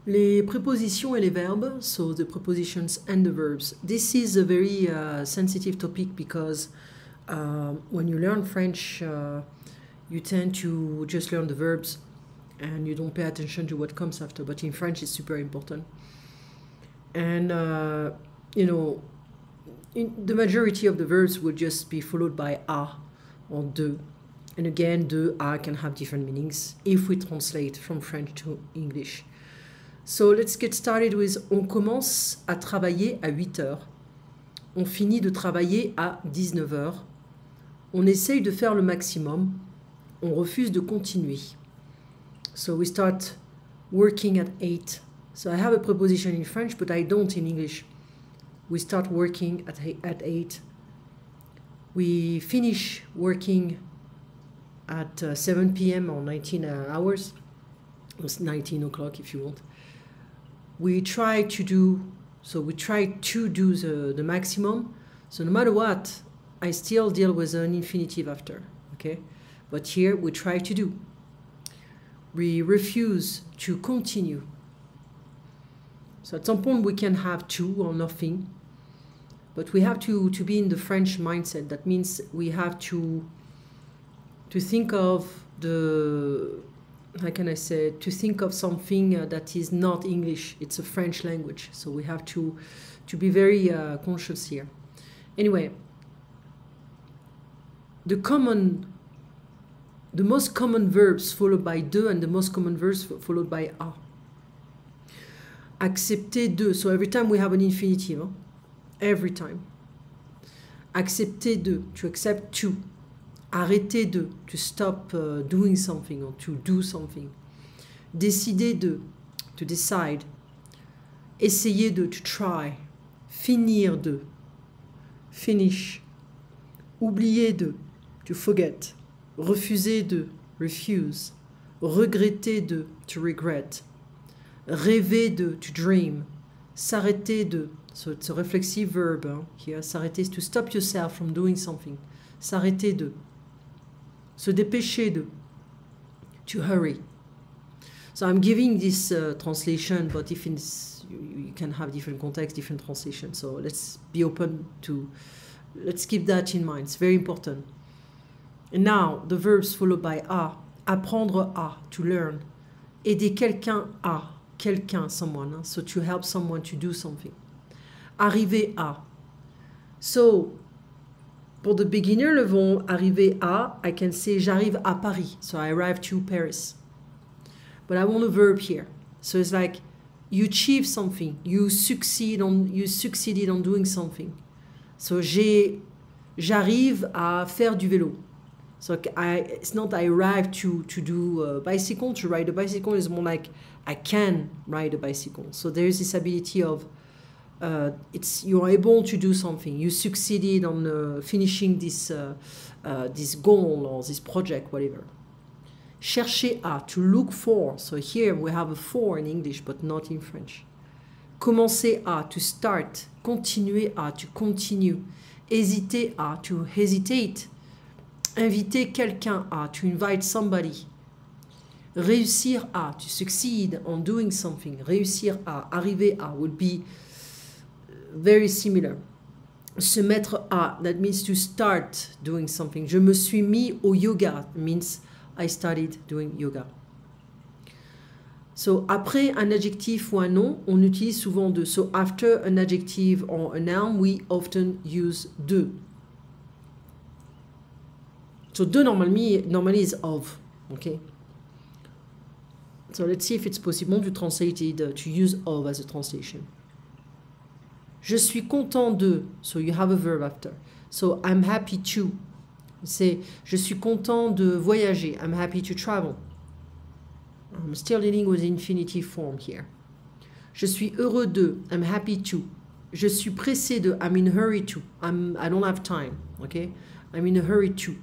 Les prépositions et les verbes, so the prepositions and the verbs. This is a very sensitive topic because when you learn French, you tend to just learn the verbs and you don't pay attention to what comes after. But in French, it's super important. And, you know, the majority of the verbs would just be followed by a or de. And again, de, a can have different meanings if we translate from French to English. So let's get started with on commence à travailler à 8 heures. On finit de travailler à 19 heures. On essaye de faire le maximum. On refuse de continuer. So we start working at 8. So I have a preposition in French, but I don't in English. We start working at 8. We finish working at 7 p.m. or 19 hours. It's 19 o'clock if you want. We try to do the maximum. So no matter what, I still deal with an infinitive after, okay? But here we try to do. We refuse to continue. So at some point we can have to or nothing, but we have to be in the French mindset. That means we have to think of to think of something that is not English. It's a French language, so we have to be very conscious here. Anyway, the most common verbs followed by de and the most common verbs followed by a. Accepter de, so every time we have an infinitive, huh? Every time. Accepter de, to accept to. Arrêter de, to stop doing something or to do something. Décider de, to decide. Essayer de, to try. Finir de, finish. Oublier de, to forget. Refuser de, refuse. Regretter de, to regret. Rêver de, to dream. S'arrêter de, so it's a reflexive verb here. S'arrêter is to stop yourself from doing something. S'arrêter de. Se dépêcher de, to hurry. So I'm giving this translation, but if you can have different context, different translation. So let's be open to, let's keep that in mind. It's very important. And now the verbs followed by a. Apprendre à, to learn. Aider quelqu'un à, quelqu'un, someone. So to help someone to do something. Arriver à. So pour the beginner, le vont arriver à, I can say j'arrive à Paris. So I arrive to Paris. But I want a verb here. So it's like you achieve something. You succeeded on doing something. So j'arrive à faire du vélo. So it's not I arrive to do a bicycle. To ride a bicycle is more like I can ride a bicycle. So there is this ability of you are able to do something. You succeeded on finishing this goal or this project, whatever. Chercher à, to look for. So here we have a for in English, but not in French. Commencer à, to start. Continuer à, to continue. Hésiter à, to hesitate. Inviter quelqu'un à, to invite somebody. Réussir à, to succeed on doing something. Réussir à, arriver à, would be very similar. Se mettre à, that means to start doing something. Je me suis mis au yoga, means I started doing yoga. So, après un adjectif ou un nom, on utilise souvent de. So, after an adjective or a noun, we often use de. So, de normally is of, okay? So, let's see if it's possible to translate it, to use of as a translation. Je suis content de, so you have a verb after. So I'm happy to. C'est je suis content de voyager. I'm happy to travel. I'm still dealing with the infinitive form here. Je suis heureux de, I'm happy to. Je suis pressé de, I'm in a hurry to. I don't have time, okay? I'm in a hurry to.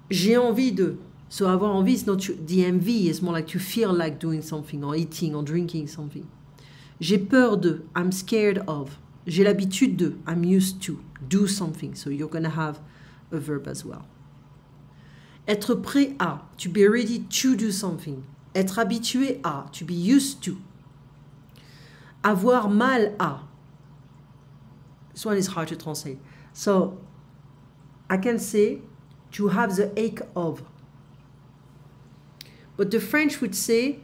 J'ai envie de. So avoir envie is not the envy, it's more like to feel like doing something or eating or drinking something. J'ai peur de, I'm scared of. J'ai l'habitude de, I'm used to. Do something, so you're going to have a verb as well. Être prêt à, to be ready to do something. Être habitué à, to be used to. Avoir mal à. This one is hard to translate. So, I can say to have the ache of. But the French would say,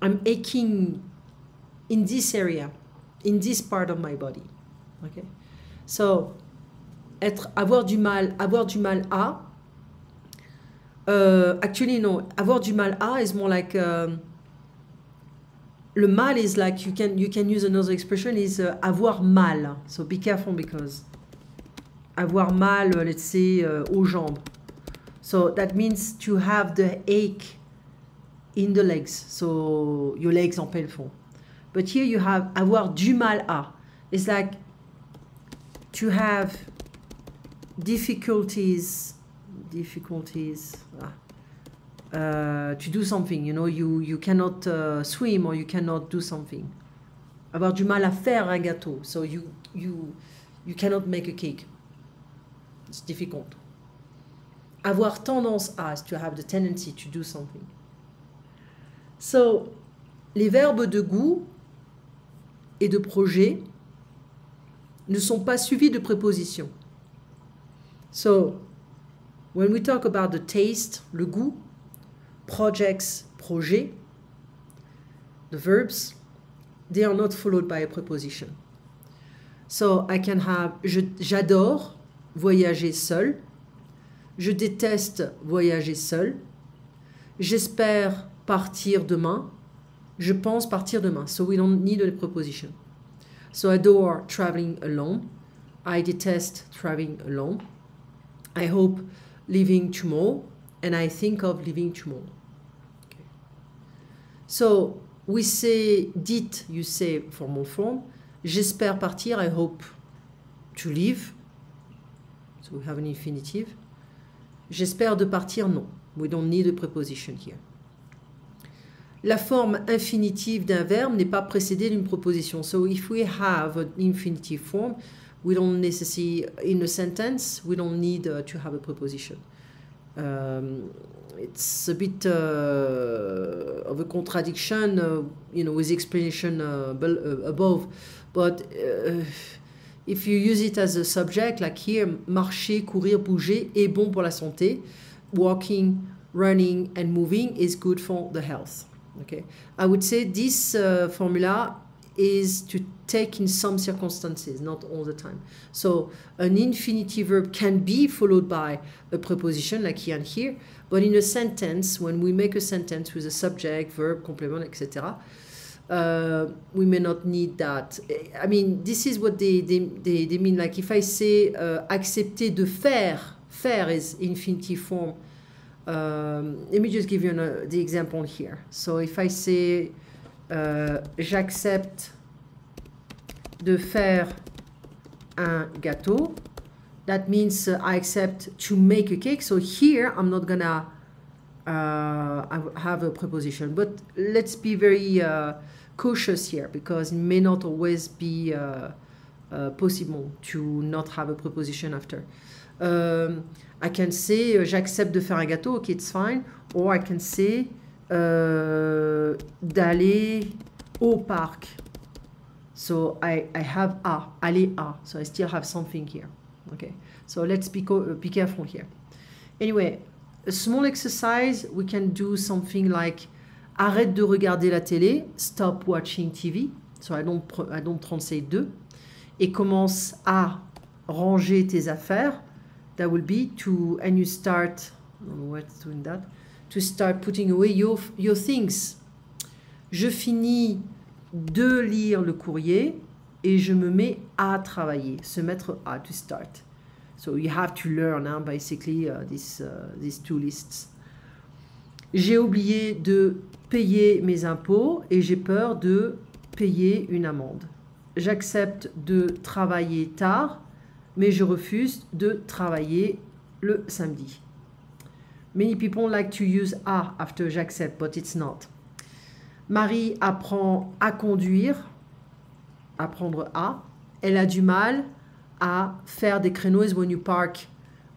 I'm aching in this area, in this part of my body. Okay? So, avoir du mal à. Actually, no. Avoir du mal à is more like le mal is like you can use another expression is avoir mal. So be careful because avoir mal, let's say aux jambes. So that means to have the ache in the legs. So your legs en pleine fond. But here you have avoir du mal à. It's like to have difficulties to do something, you know, you cannot swim or you cannot do something. Avoir du mal à faire un gâteau, so you cannot make a cake. It's difficult. Avoir tendance à, is to have the tendency to do something. So, les verbes de goût et de projet ne sont pas suivis de prépositions. So, when we talk about the taste, le goût, projects, projet, the verbs, they are not followed by a preposition. So I can have, j'adore voyager seul, je déteste voyager seul, j'espère partir demain, je pense partir demain. So we don't need a preposition. So I adore traveling alone, I detest traveling alone, I hope leaving tomorrow, and I think of leaving tomorrow. Okay. So we say dit, you say formal form. J'espère partir, I hope to leave. So we have an infinitive. J'espère de partir, non. We don't need a preposition here. La forme infinitive d'un verbe n'est pas précédée d'une proposition. So if we have an infinitive form, we don't necessarily, in a sentence, we don't need to have a preposition. It's a bit of a contradiction, you know, with the explanation above. But if you use it as a subject, like here, marcher, courir, bouger est bon pour la santé. Walking, running, and moving is good for the health. Okay, I would say this formula is to take in some circumstances, not all the time. So an infinitive verb can be followed by a preposition, like here and here, but in a sentence, when we make a sentence with a subject, verb, complement, etc., we may not need that. I mean, this is what they mean. Like if I say accepter de faire, faire is infinitive form. Let me just give you the example here. So if I say j'accepte de faire un gâteau, that means I accept to make a cake. So here I'm not gonna have a preposition, but let's be very cautious here because it may not always be possible to not have a preposition after. I can say j'accepte de faire un gâteau, okay, it's fine, or I can say d'aller au parc. So I have aller à, so I still have something here. Okay, so let's be careful here. Anyway, a small exercise, we can do something like arrête de regarder la télé, stop watching TV. So I don't translate de. Et commence à ranger tes affaires. That will be to, and you start, I don't know what's doing that, to start putting away your things. Je finis de lire le courrier et je me mets à travailler. Se mettre à, to start. So you have to learn, basically, these two lists. J'ai oublié de payer mes impôts et j'ai peur de payer une amende. J'accepte de travailler tard, mais je refuse de travailler le samedi. Many people like to use a after j'accepte, but it's not. Marie apprend à conduire, apprendre à. Elle a du mal à faire des créneaux. When you park,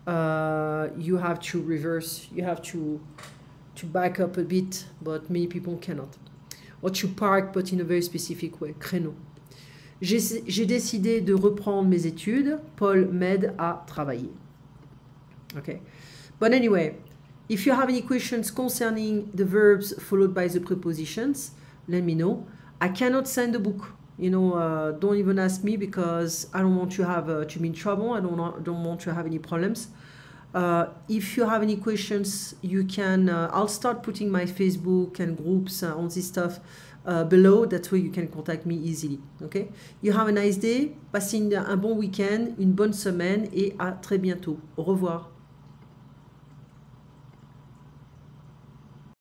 you have to reverse, you have to to back up a bit, but many people cannot. Or to park, but in a very specific way. Créneau. J'ai décidé de reprendre mes études. Paul m'aide à travailler. Okay. But anyway, if you have any questions concerning the verbs followed by the prepositions, let me know. I cannot send the book. You know, don't even ask me because I don't want to be in trouble. I don't want to have any problems. If you have any questions, you can. I'll start putting my Facebook and groups on this stuff below. That way you can contact me easily. Okay. You have a nice day. Passez un bon week-end, une bonne semaine et à très bientôt. Au revoir.